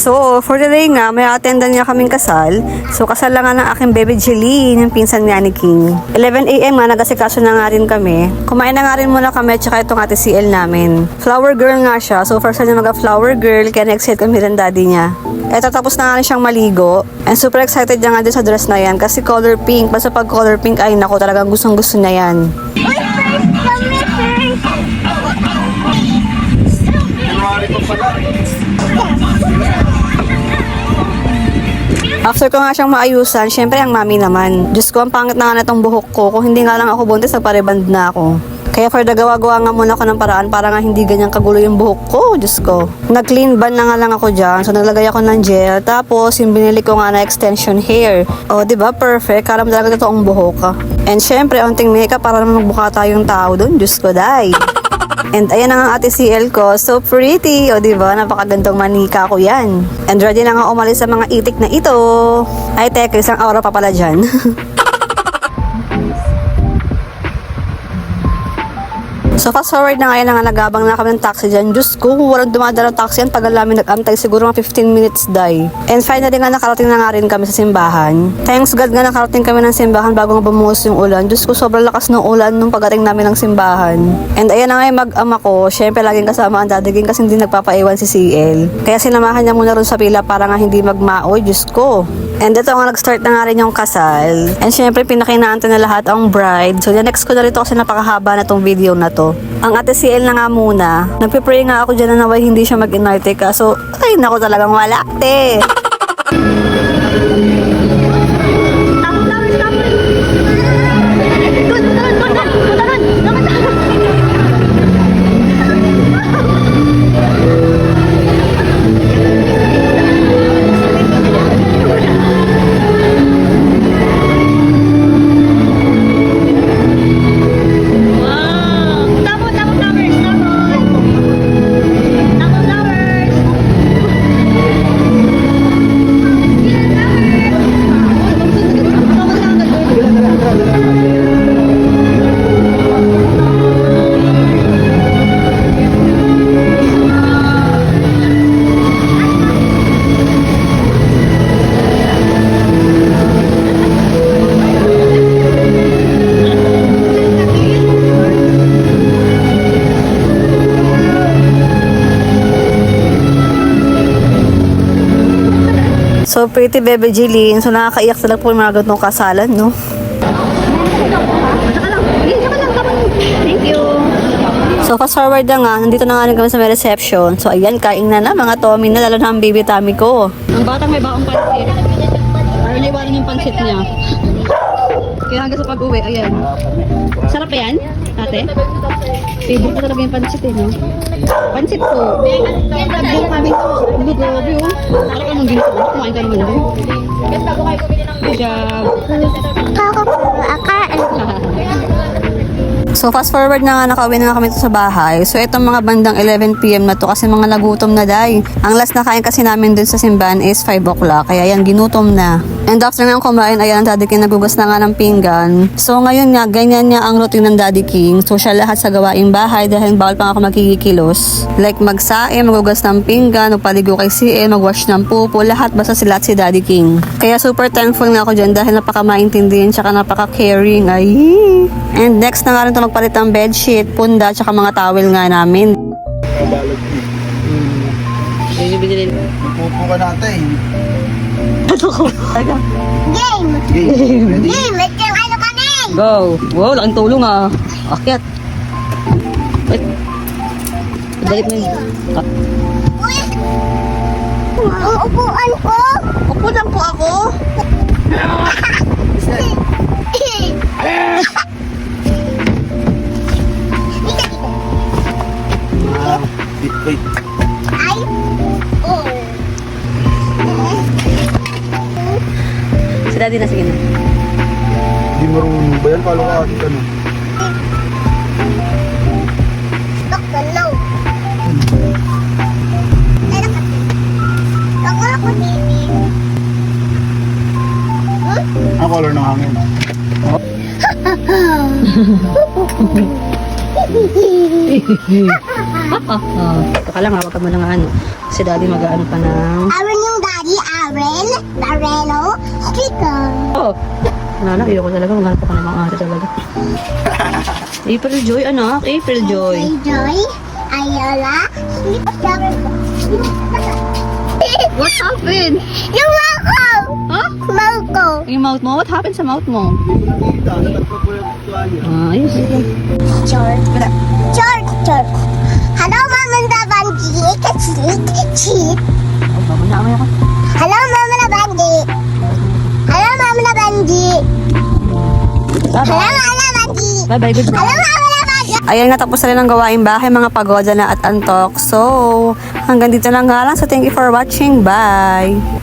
So, for today nga, may attendan niya kaming kasal. So, kasal lang nga ng aking baby Jeline, yung pinsan niya ni King. 11 AM nga, nagasikaso na nga rin kami. Kumain na nga rin muna kami, tsaka itong ate CL namin. Flower girl nga siya. So, first time niya mag-flower girl, kaya na-excited kami ng daddy niya. Eto, tapos na nga rin siyang maligo. And super excited niya nga din sa dress na yan, kasi color pink. Basta pag color pink, ay nako, talagang gustong-gusto niya yan. After ko nga siyang maayusan, syempre ang mami naman. Diyos ko, ang pangit na nga natong buhok ko. Kung hindi nga lang ako buntis, nagpareband na ako. Kaya for the gawa-gawa nga muna ako ng paraan para nga hindi ganyang kagulo yung buhok ko. Diyos ko. Nag-clean band na nga lang ako dyan. So naglagay ako ng gel. Tapos yung binili ko nga na extension hair. O, diba? Perfect. Kala mo talaga totoong buhok. And syempre, onting makeup para naman magbuka tayong tao doon. Diyos ko, day. And ayan na nga ate CL ko. So pretty. O diba? Napakagandang manika ko yan. And ready na nga umalis sa mga itik na ito. Ay teka, isang aura pa pala dyan. So fast forward na ngayon nga nagabang na kami ng taxi dyan. Diyos ko, walang dumadala ng taxi yan. Tagal namin nag-antay, siguro mga 15 minutes day. And finally nga nakarating na nga rin kami sa simbahan. Thanks God nga nakarating kami ng simbahan bago nga bumuhos yung ulan. Diyos ko, sobrang lakas ng ulan nung pagating namin ng simbahan. And ayan na nga yung mag-ama ko. Siyempre laging kasama ang dadaging kasi hindi nagpapaiwan si CL. Kaya sinamahan niya muna ron sa pila para nga hindi magmaoy. Diyos ko. And ito nga nag-start na nga rin yung kasal. And syempre pinakinaante na lahat ang bride. So next ko na rin ito kasi napakahaba na tong video na to. Ang ate CL na nga muna. Nagpipray nga ako dyan na naway hindi siya mag-inarte ka. So ay naku talagang wala. Te! So pretty baby Jeline. So nakakaiyak talaga po yung mga ganitong kasalan, no? Thank you. So fast forward na nga, nandito na nga rin kami sa may reception. So ayan, kain na mga Tommy na, lalo na ang baby tummy ko. Ang batang may baong pansit. Early warning yung pansit niya. Kaya hanggang sa pag-uwi, ayan. Sarap yan, ate? Favorite ko talaga yung pansit no? Pansit ko. Hindi kami to. Hindi, grabe oh. Para ka mong ginto. Kumain ka naman ako. Good job. So fast forward na nga, nakauwi na nga kami sa bahay. So itong mga bandang 11 PM na to kasi mga nagutom na day. Ang last na kain kasi namin dun sa simbahan is 5 o'clock. Kaya yan, ginutom na. And after nga kumain, ayan, Daddy King nagugas na nga ng pinggan. So ngayon nga, ganyan niya ang routine ng Daddy King. So siya lahat sa gawaing bahay dahil bawal pa nga ako magkikilos. Like magsae, magugas ng pinggan, magpaligo kay CL, magwash ng pupo, lahat basta sila at si Daddy King. Kaya super thankful nga ako dyan dahil napaka-maintindihan tsaka napaka-caring. Ay. And next na nga rin ito magpalit ng bedsheet, punda, tsaka mga towel nga namin. Pupo ka natin. Game! Ready? Game! Ito yung ano kami! Go! Wow, laking tulong ah. Akyat. Wait. Balik mo yun. Uy! Ang upuan ko! Upo lang po ako. Wait. Ay! Oh! Si Daddy na, sige na. Hindi marunong ba yan? Kala ko atin ka na. Doktor, no! Doktor ako dito. Ang color ng hangin. Baka lang, hawag ka mo ng ano. Si daddy mag-ano pa ng... Aaron yung daddy, Aaron. Barreno. Sticker. Oh! Wala na, ko talaga. Maghanap ako ng mga ate talaga. April Joy, anak. April Joy. Joy. Ayala. What happened? Yung mouth ko. Huh? Mouth ko. Yung mouth mo? What happened sa mouth mo? Nakita, natagpo po yung tuwalya. Ayos. George. George. Hello, Mama na Banji. Cheat. Oh, bago na ako. Hello, Mama na Banji. Hello, Mama na Banji. Hello, Bye-bye. Mama na Banji. Bye-bye. Good Hello, night. Mama na Banji. Ayan nga, tapos na rin ang gawaing bahay, mga pagoda na at antok. So, hanggang dito lang nga lang. So, thank you for watching. Bye!